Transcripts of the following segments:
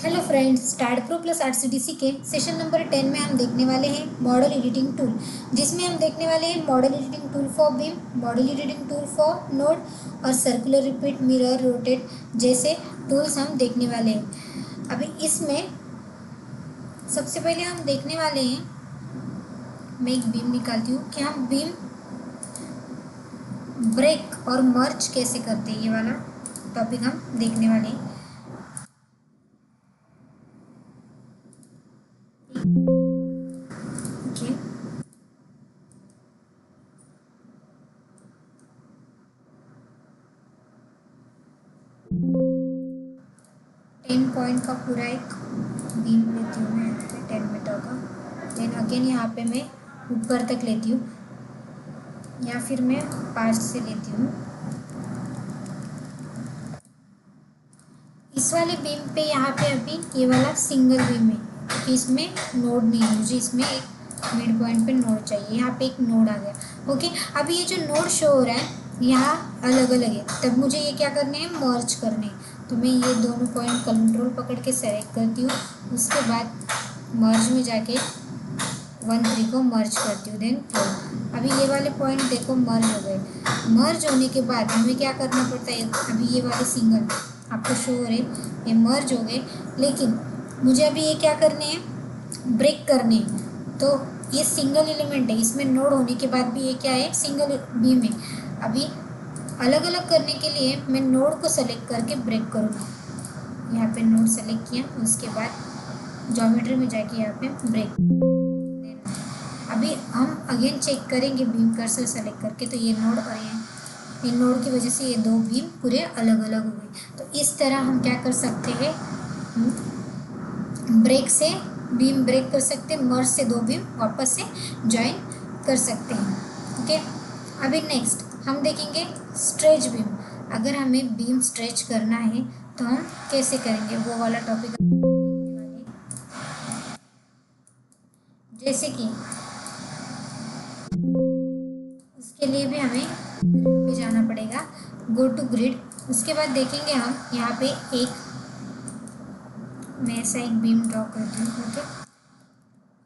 Hello friends, start pro plus RCDC के session number 10 में हम देखने वाले हैं मॉडल एडिटिंग टूल, जिसमें हम देखने वाले हैं model editing tool for beam, model editing tool for node और सर्कुलर रिपीट मिरर रोटेट जैसे टूल्स हम देखने वाले हैं। अभी इसमें सबसे पहले हम देखने वाले हैं, मैं एक बीम निकालती हूँ कि हम बीम ब्रेक और मर्ज कैसे करते हैं। ये वाला टॉपिक हम देखने वाले हैं। ओके, 10 पॉइंट का पूरा एक बीम लेती हूँ मैं, 10 मीटर का। देन अगेन यहाँ पे मैं ऊपर तक लेती हूँ, या फिर मैं 5 से लेती हूँ। इस वाले बीम पे यहाँ पे अभी ये वाला सिंगल बीम है, क्योंकि इसमें नोड नहीं है, मुझे इसमें एक मिड पॉइंट पे नोड चाहिए। यहाँ पे एक नोड आ गया। ओके, अभी ये जो नोड शो हो रहा है यहाँ अलग अलग है, तब मुझे ये क्या करने हैं, मर्ज करने हैं। तो मैं ये दोनों पॉइंट कंट्रोल पकड़ के सेलेक्ट करती हूँ, उसके बाद मर्ज में जाके 1 3 को मर्ज करती हूँ। देन 4। अभी ये वाले पॉइंट देखो मर्ज हो गए। मर्ज होने के बाद हमें क्या करना पड़ता है, अभी ये वाले सिंगल आपको शो हो रहे, ये मर्ज हो गए, लेकिन मुझे अभी ये क्या करने हैं, ब्रेक करने हैं। तो ये सिंगल एलिमेंट है, इसमें नोड होने के बाद भी ये क्या है, सिंगल बीम है। अभी अलग अलग करने के लिए मैं नोड को सेलेक्ट करके ब्रेक करूँगी। यहाँ पे नोड सेलेक्ट किया, उसके बाद ज्योमेट्री में जाके यहाँ पे ब्रेक। अभी हम अगेन चेक करेंगे बीम कर्सर सेलेक्ट करके, तो ये नोड और ये नोड की वजह से ये दो बीम पूरे अलग अलग हो गए। तो इस तरह हम क्या कर सकते हैं, ब्रेक से बीम ब्रेक कर सकते हैं, मर्ज से दो बीम वापस से ज्वाइन कर सकते हैं। ओके, अभी नेक्स्ट हम देखेंगे स्ट्रेच बीम। अगर हमें बीम स्ट्रेच करना है तो हम कैसे करेंगे, वो वाला टॉपिक जैसे कि उसके लिए भी हमें ग्रिड पे जाना पड़ेगा, गो टू ग्रिड। उसके बाद देखेंगे हम यहाँ पे एक, मैं ऐसा एक बीम ड्रॉ करती हूँ। ओके,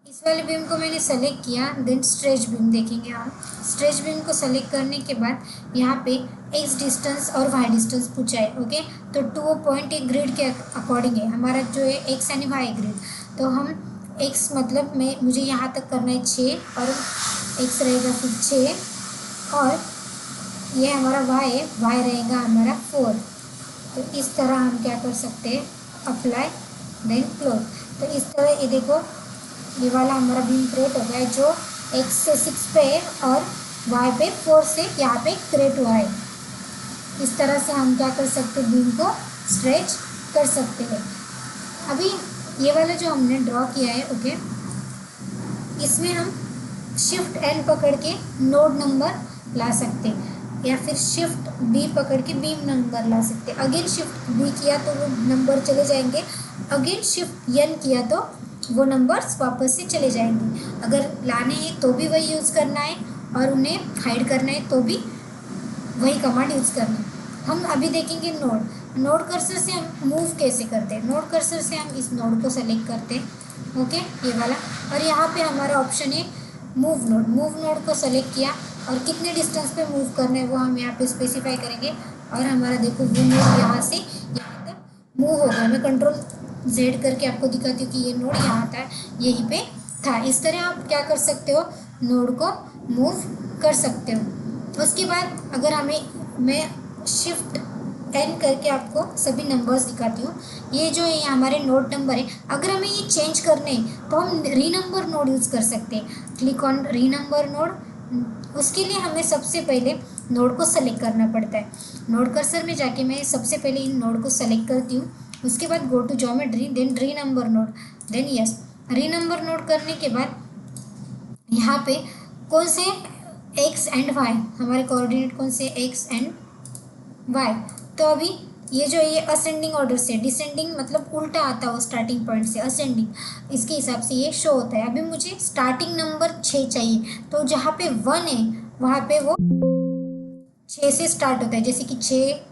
इस वाले बीम को मैंने सेलेक्ट किया, देन स्ट्रेच बीम देखेंगे हम। स्ट्रेच बीम को सेलेक्ट करने के बाद यहाँ पे एक्स डिस्टेंस और वाई डिस्टेंस पूछा है। ओके, तो 2 पॉइंट एक ग्रिड के अकॉर्डिंग है, हमारा जो है एक्स यानी वाई ग्रिड। तो हम एक्स मतलब मुझे यहाँ तक करना है 6, और एक्स रहेगा फिर 6, और ये हमारा वाई है, वाई रहेगा हमारा 4। तो इस तरह हम क्या कर सकते हैं, अप्लाई देन क्लोज। तो इस तरह ये देखो, ये वाला हमारा बीम क्रिएट हो गया है, जो एक्स से 6 पे है और वाई पे 4 से यहाँ पे क्रिएट हुआ है। इस तरह से हम क्या कर सकते हैं, बीम को स्ट्रेच कर सकते हैं। अभी ये वाला जो हमने ड्रॉ किया है, ओके, इसमें हम शिफ्ट एन पकड़ के नोड नंबर ला सकते हैं, या फिर शिफ्ट बी पकड़ के बीम नंबर ला सकते हैं। अगेन शिफ्ट बी किया तो वो नंबर चले जाएंगे, अगेन शिफ्ट एन किया तो वो नंबर्स वापस से चले जाएंगे। अगर लाने हैं तो भी वही यूज़ करना है, और उन्हें हाइड करना है तो भी वही कमांड यूज़ करना है। हम अभी देखेंगे नोड कर्सर से हम मूव कैसे करते हैं। नोड कर्सर से हम इस नोड को सेलेक्ट करते हैं, ओके, ये वाला, और यहाँ पे हमारा ऑप्शन है मूव नोड। मूव नोड को सेलेक्ट किया, और कितने डिस्टेंस पे मूव करना है वो हम यहाँ पे स्पेसिफाई करेंगे, और हमारा देखो वो नोड यहाँ से यहाँ तक मूव होगा। मैं कंट्रोल जेड करके आपको दिखाती हूँ कि ये नोड यहाँ था, यहीं पे था। इस तरह आप क्या कर सकते हो, नोड को मूव कर सकते हो। उसके बाद अगर मैं शिफ्ट एन करके आपको सभी नंबर्स दिखाती हूँ। ये जो है हमारे नोड नंबर है, अगर हमें ये चेंज करने हैं तो हम रीनंबर नोड यूज़ कर सकते हैं। Click on renumber node. उसके लिए हमें सबसे पहले नोड को सेलेक्ट करना पड़ता है। नोड कर्सर में जाके मैं सबसे पहले इन नोड को सेलेक्ट करती हूँ, उसके बाद go to geometry, then renumber node, then yes. Renumber node करने के बाद यहाँ पे कौन से एक्स एंड वाई, हमारे कोऑर्डिनेट कौन से एक्स एंड वाई। तो अभी ये जो ये असेंडिंग ऑर्डर से, डिसेंडिंग मतलब उल्टा आता है वो स्टार्टिंग पॉइंट से, असेंडिंग, इसके हिसाब से ये शो होता है। अभी मुझे स्टार्टिंग नंबर 6 चाहिए, तो जहाँ पे 1 है वहाँ पे वो 6 से स्टार्ट होता है, जैसे कि 6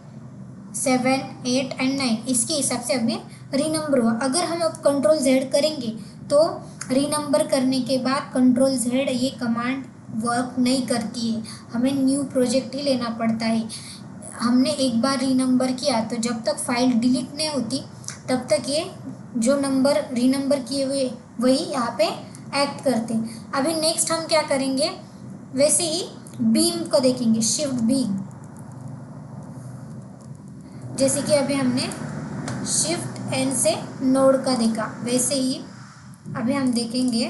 7 8 एंड 9, इसके हिसाब से हमें रीनंबर हुआ। अगर हम अब कंट्रोल जेड करेंगे तो रीनंबर करने के बाद कंट्रोल जेड ये कमांड वर्क नहीं करती है, हमें न्यू प्रोजेक्ट ही लेना पड़ता है। हमने एक बार रीनंबर किया तो जब तक फाइल डिलीट नहीं होती तब तक ये जो नंबर रीनंबर किए हुए वही यहाँ पे एक्ट करते हैं। अभी नेक्स्ट हम क्या करेंगे, वैसे ही बीम को देखेंगे, शिफ्ट बी। जैसे कि अभी हमने शिफ्ट एन से नोड का देखा, वैसे ही अभी हम देखेंगे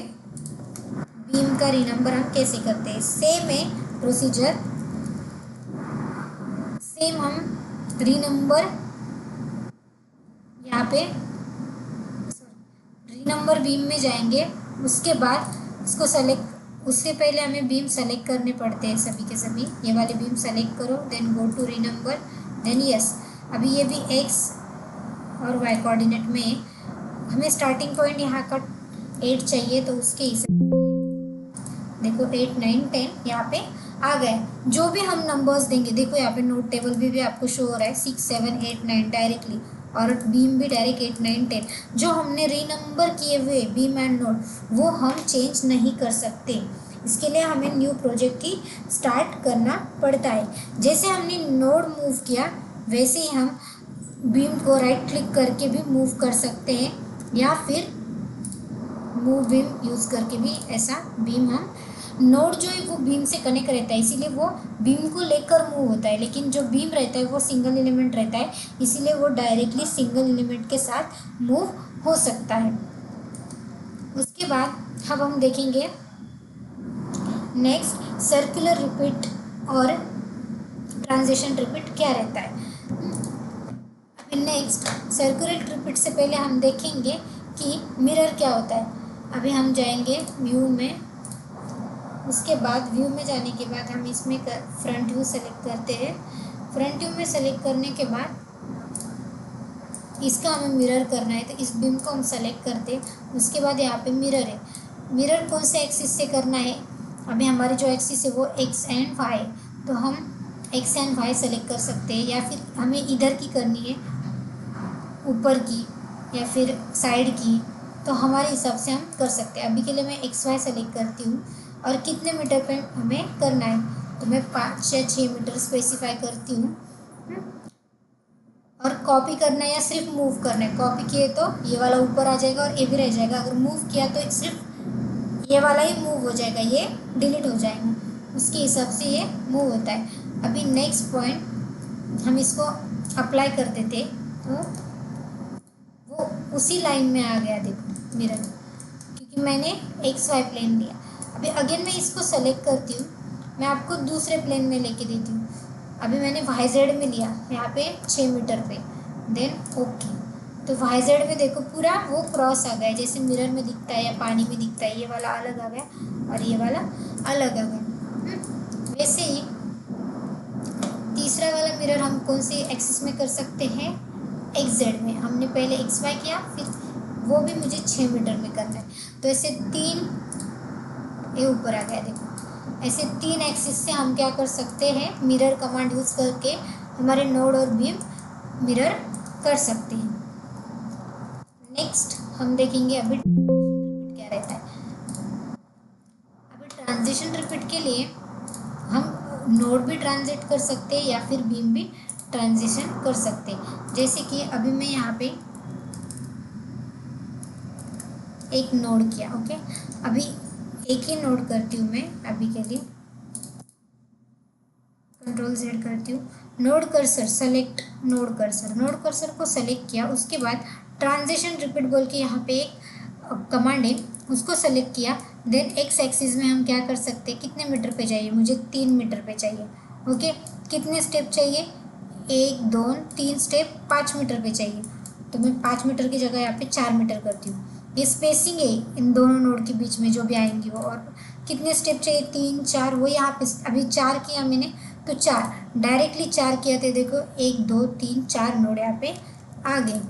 बीम का रीनंबर हम कैसे करते हैं। सेम है प्रोसीजर, सेम हम रीनंबर यहाँ पे रीनंबर बीम में जाएंगे। उसके बाद उसको सेलेक्ट, उससे पहले हमें बीम सेलेक्ट करने पड़ते हैं सभी के सभी। ये वाले बीम सेलेक्ट करो, then go to renumber, then yes. अभी ये भी एक्स और वाई कोऑर्डिनेट में हमें स्टार्टिंग पॉइंट यहाँ का 8 चाहिए, तो उसके हिसाब देखो 8 9 10 यहाँ पे आ गए। जो भी हम नंबर्स देंगे, देखो यहाँ पे नोट टेबल भी आपको शो हो रहा है 6 7 8 9 डायरेक्टली, और बीम भी डायरेक्ट 8 9 10। जो हमने रीनंबर किए हुए बीम एंड नोड वो हम चेंज नहीं कर सकते, इसके लिए हमें न्यू प्रोजेक्ट ही स्टार्ट करना पड़ता है। जैसे हमने नोड मूव किया वैसे ही हम बीम को राइट क्लिक करके भी मूव कर सकते हैं, या फिर मूव बीम यूज़ करके भी ऐसा बीम हम, नोड जो है वो बीम से कनेक्ट रहता है इसीलिए वो बीम को लेकर मूव होता है, लेकिन जो बीम रहता है वो सिंगल एलिमेंट रहता है इसीलिए वो डायरेक्टली सिंगल एलिमेंट के साथ मूव हो सकता है। उसके बाद अब हम देखेंगे नेक्स्ट सर्कुलर रिपीट और ट्रांजिशन रिपीट क्या रहता है। अभी नेक्स्ट सर्कुलर रिपीट से पहले हम देखेंगे कि मिरर क्या होता है। अभी हम जाएंगे व्यू में, उसके बाद व्यू में जाने के बाद हम इसमें फ्रंट व्यू सेलेक्ट करते हैं। फ्रंट व्यू में सेलेक्ट करने के बाद इसका हमें मिरर करना है, तो इस बीम को हम सेलेक्ट करते हैं। उसके बाद यहाँ पे मिरर है, मिरर कौन से एक्सिस से करना है। अभी हमारी जो एक्सिस है वो एक्स एंड वाई, तो हम एक्स एंड वाई सेलेक्ट कर सकते हैं, या फिर हमें इधर की करनी है ऊपर की या फिर साइड की, तो हमारे हिसाब से हम कर सकते हैं। अभी के लिए मैं एक्स वाई सेलेक्ट करती हूँ, और कितने मीटर पे हमें करना है तो मैं 5 या 6 मीटर स्पेसिफाई करती हूँ। और कॉपी करना है या सिर्फ मूव करना है, कॉपी किए तो ये वाला ऊपर आ जाएगा और ये भी रह जाएगा, अगर मूव किया तो सिर्फ ये वाला ही मूव हो जाएगा, ये डिलीट हो जाएगा, उसके हिसाब से ये मूव होता है। अभी नेक्स्ट पॉइंट हम इसको अप्लाई कर देते तो वो उसी लाइन में आ गया, देखो मिरर, क्योंकि मैंने एक्स वाई प्लेन लिया। अभी अगेन मैं इसको सेलेक्ट करती हूँ, मैं आपको दूसरे प्लेन में लेके देती हूँ। अभी मैंने वाई जेड में लिया यहाँ पे 6 मीटर पे, देन ओके, तो वाई जेड में देखो पूरा वो क्रॉस आ गया, जैसे मिरर में दिखता है या पानी में दिखता है, ये वाला अलग आ गया और ये वाला अलग आ गया। वैसे ही तीसरा वाला मिरर हम कौन सी एक्सिस में कर सकते हैं, एक्स जेड में। हमने पहले एक्स वाई किया, फिर वो भी मुझे 6 मीटर में करना है, तो ऐसे 3 ये ऊपर आ गया, देखो ऐसे 3 एक्सिस से हम क्या कर सकते हैं, मिरर कमांड यूज़ करके हमारे नोड और बीम मिरर कर सकते हैं। नेक्स्ट हम देखेंगे अभी क्या रहता है। अभी ट्रांजिशन रिपीट के लिए हम नोड भी ट्रांजिट कर सकते हैं या फिर बीम भी ट्रांजिशन कर सकते हैं। जैसे कि अभी मैं यहाँ पे एक नोड किया, ओके, अभी एक ही नोड करती हूँ मैं अभी के लिए, कंट्रोल जेड करती हूँ, node cursor select, node cursor को सेलेक्ट किया। उसके बाद ट्रांजिशन रिपीट बोल के यहाँ पे एक कमांड है, उसको सेलेक्ट किया। देन एक्स एक्सिस में हम क्या कर सकते हैं, कितने मीटर पे चाहिए, मुझे 3 मीटर पे चाहिए, ओके। कितने स्टेप चाहिए, 1 2 3 स्टेप 5 मीटर पे चाहिए, तो मैं 5 मीटर की जगह यहाँ पे 4 मीटर करती हूँ। ये स्पेसिंग है इन दोनों नोड के बीच में जो भी आएंगी वो, और कितने स्टेप चाहिए 3 4, वो यहाँ पे अभी 4 किया मैंने, तो 4 डायरेक्टली 4 किया थे, देखो 1 2 3 4 नोड यहाँ पे आ गए।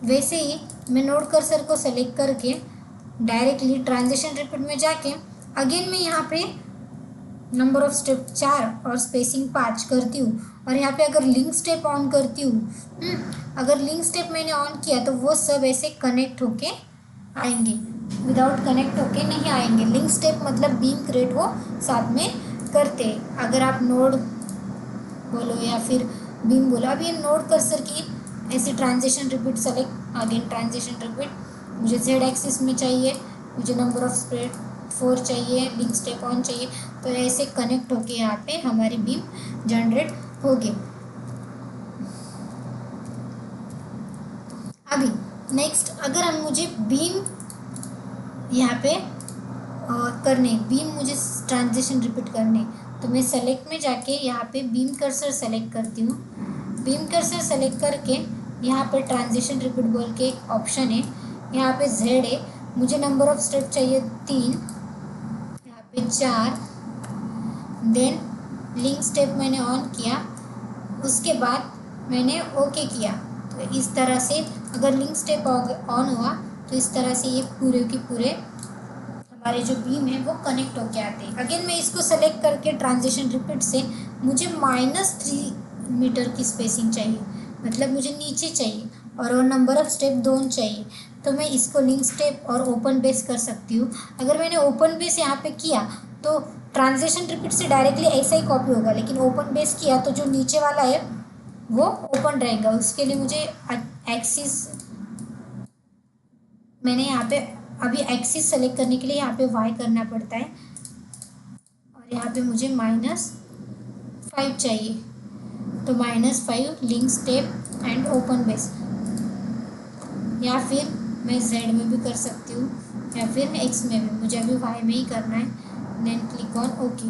वैसे ही मैं नोड कर्सर को सेलेक्ट करके डायरेक्टली ट्रांजिशन रिपीट में जाके अगेन मैं यहाँ पे नंबर ऑफ स्टेप 4 और स्पेसिंग 5 करती हूँ, और यहाँ पे अगर लिंक स्टेप ऑन करती हूँ, अगर लिंक स्टेप मैंने ऑन किया तो वो सब ऐसे कनेक्ट होके आएंगे, विदाउट कनेक्ट होके नहीं आएंगे। लिंक स्टेप मतलब बीम क्रिएट वो साथ में करते हैं। अगर आप नोड बोलो या फिर बीम बोलो, अब ये नोड कर्सर की ऐसे transition repeat select, again transition repeat, मुझे जेड एक्सिस में चाहिए, मुझे नंबर ऑफ स्प्रेड 4 चाहिए, लिंक स्टेप ऑन चाहिए, तो ऐसे कनेक्ट होके यहाँ पे हमारी बीम जनरेट होगी। अभी नेक्स्ट, अगर हम मुझे बीम यहाँ पे करने, बीम मुझे ट्रांजिशन रिपीट करने, तो मैं सेलेक्ट में जाके यहाँ पे बीम कर्सर सेलेक्ट करती हूँ। बीम कर्सर सेलेक्ट करके यहाँ पे ट्रांजिशन रिपीट बोल के एक ऑप्शन है, यहाँ पे जेड है, मुझे नंबर ऑफ स्टेप चाहिए 3, यहाँ पे 4, देन लिंक स्टेप मैंने ऑन किया, उसके बाद मैंने ओके किया। तो इस तरह से अगर लिंक स्टेप ऑन हुआ तो इस तरह से ये पूरे के पूरे हमारे जो बीम है वो कनेक्ट होके आते हैं। अगेन मैं इसको सेलेक्ट करके ट्रांजिशन रिपीट से मुझे -3 मीटर की स्पेसिंग चाहिए, मतलब मुझे नीचे चाहिए, और वो नंबर ऑफ स्टेप 2 चाहिए, तो मैं इसको लिंक स्टेप और ओपन बेस कर सकती हूँ। अगर मैंने ओपन बेस यहाँ पे किया तो ट्रांजिशन रिपीट से डायरेक्टली ऐसा ही कॉपी होगा, लेकिन ओपन बेस किया तो जो नीचे वाला है वो ओपन रहेगा। उसके लिए मुझे एक्सिस, मैंने यहाँ पे अभी एक्सिस सेलेक्ट करने के लिए यहाँ पे y करना पड़ता है, और यहाँ पे मुझे -5 चाहिए, तो -5 link step and open base, या फिर मैं z में भी कर सकती हूँ या फिर x में भी, मुझे अभी y में ही करना है। Then click on okay.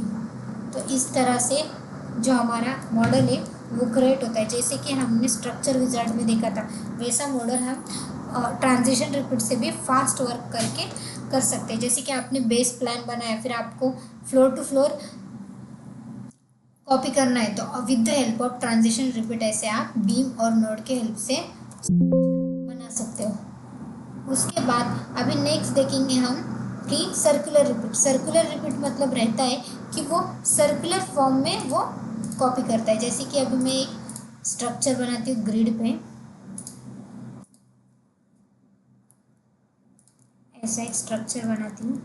तो इस तरह से जो हमारा मॉडल है वो क्रिएट होता है, जैसे कि हमने स्ट्रक्चर विजार्ड में देखा था, वैसा मॉडल हम ट्रांजिशन रिपीट से भी फास्ट वर्क करके कर सकते हैं। जैसे कि आपने बेस प्लान बनाया, फिर आपको फ्लोर टू फ्लोर कॉपी करना है, तो with the help of transition repeat ऐसे आप बीम और नोड के हेल्प से बना सकते हो। उसके बाद अभी नेक्स्ट देखेंगे हम कि सर्कुलर रिपीट। सर्कुलर रिपीट मतलब रहता है कि वो सर्कुलर फॉर्म में वो कॉपी करता है। जैसे कि अभी मैं एक स्ट्रक्चर बनाती हूँ ग्रिड पे, ऐसा एक स्ट्रक्चर बनाती हूँ,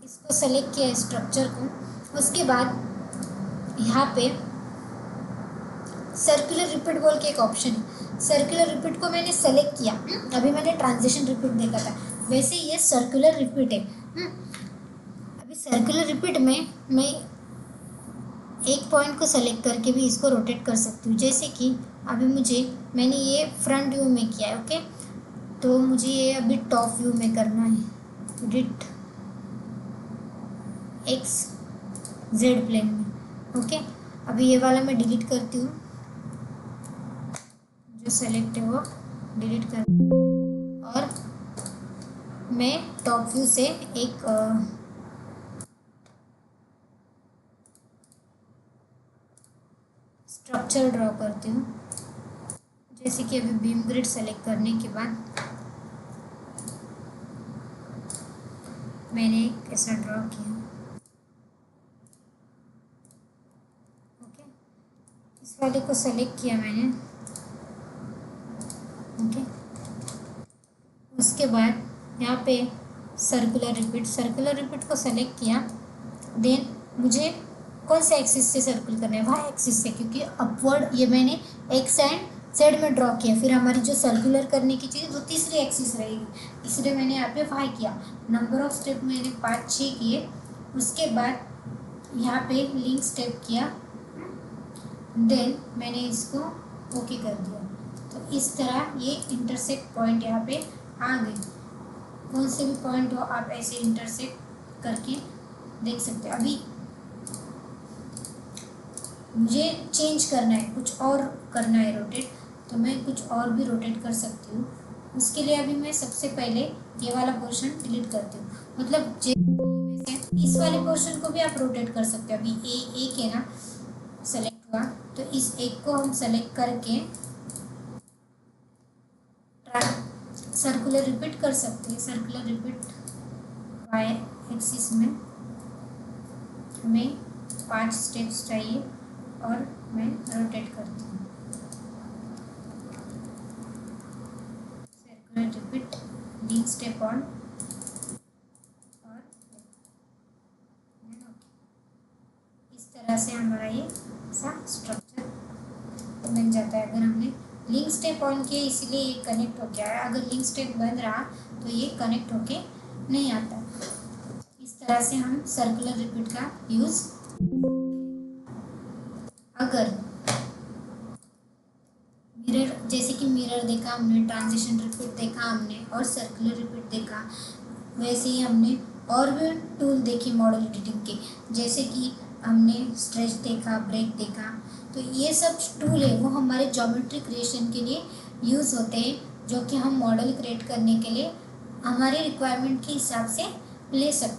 इसको सेलेक्ट किया स्ट्रक्चर को। उसके बाद यहाँ पे सर्कुलर रिपीट बोल के एक ऑप्शन है, सर्कुलर रिपीट को मैंने सेलेक्ट किया। अभी मैंने ट्रांजिशन रिपीट देखा था, वैसे ये सर्कुलर रिपीट है। अभी सर्कुलर रिपीट में मैं एक पॉइंट को सेलेक्ट करके भी इसको रोटेट कर सकती हूँ। जैसे कि अभी मैंने ये फ्रंट व्यू में किया है, ओके, तो मुझे ये अभी टॉप व्यू में करना है, एडिट XZ प्लेन में, ओके। अभी ये वाला मैं डिलीट करती हूँ, जो सेलेक्ट है वो डिलीट कर, और मैं टॉप व्यू से एक स्ट्रक्चर ड्रॉ करती हूँ। जैसे कि अभी बीम ग्रिड सेलेक्ट करने के बाद मैंने कैसा ड्रॉ किया, ओके, इस वाले को सेलेक्ट किया मैंने, ओके। उसके बाद यहाँ पे सर्कुलर रिपीट को सेलेक्ट किया। देन मुझे कौन से एक्सिस से सर्कल करना है, वाई एक्सिस से, क्योंकि अपवर्ड ये मैंने एक्स एंड जेड में ड्रॉ किया। फिर हमारी जो सर्कुलर करने की चीज़ वो तीसरी एक्सिस रहेगी, इसलिए मैंने यहाँ पे वाई किया। नंबर ऑफ स्टेप मैंने 5-6 किए। उसके बाद यहाँ पे लिंक स्टेप किया, देन मैंने इसको ओके कर दिया। तो इस तरह ये इंटरसेक्ट पॉइंट यहाँ पे आ गए। कौन से भी पॉइंट हो आप ऐसे इंटरसेक्ट करके देख सकते हो। अभी मुझे चेंज करना है, कुछ और करना है रोटेट, तो मैं कुछ और भी रोटेट कर सकती हूँ। उसके लिए अभी मैं सबसे पहले ये वाला पोर्शन डिलीट करती हूँ, मतलब इस वाले पोर्शन को भी आप रोटेट कर सकते हो। अभी एक है ना सेलेक्ट हुआ, तो इस एक को हम सेलेक्ट करके सर्कुलर रिपीट कर सकते हैं। सर्कुलर रिपीट वाई एक्सिस में हमें 5 स्टेप्स चाहिए और मैं रोटेट करती हूँ। Circular repeat, link step on और इस तरह से हमारा ये सा स्ट्रक्चर बन जाता है। अगर हमने लिंक स्टेप ऑन किया इसीलिए ये कनेक्ट हो गया है, अगर लिंक स्टेप बंद रहा तो ये कनेक्ट होके नहीं आता। इस तरह से हम सर्कुलर रिपीट का यूज़, अगर मिरर, जैसे कि मिरर देखा हमने, ट्रांजिशन रिपीट देखा हमने और सर्कुलर रिपीट देखा, वैसे ही हमने और भी टूल देखे मॉडल एडिटिंग के, जैसे कि हमने स्ट्रेच देखा, ब्रेक देखा। तो ये सब टूल है वो हमारे ज्योमेट्री क्रिएशन के लिए यूज़ होते हैं, जो कि हम मॉडल क्रिएट करने के लिए हमारे रिक्वायरमेंट के हिसाब से ले सकते हैं।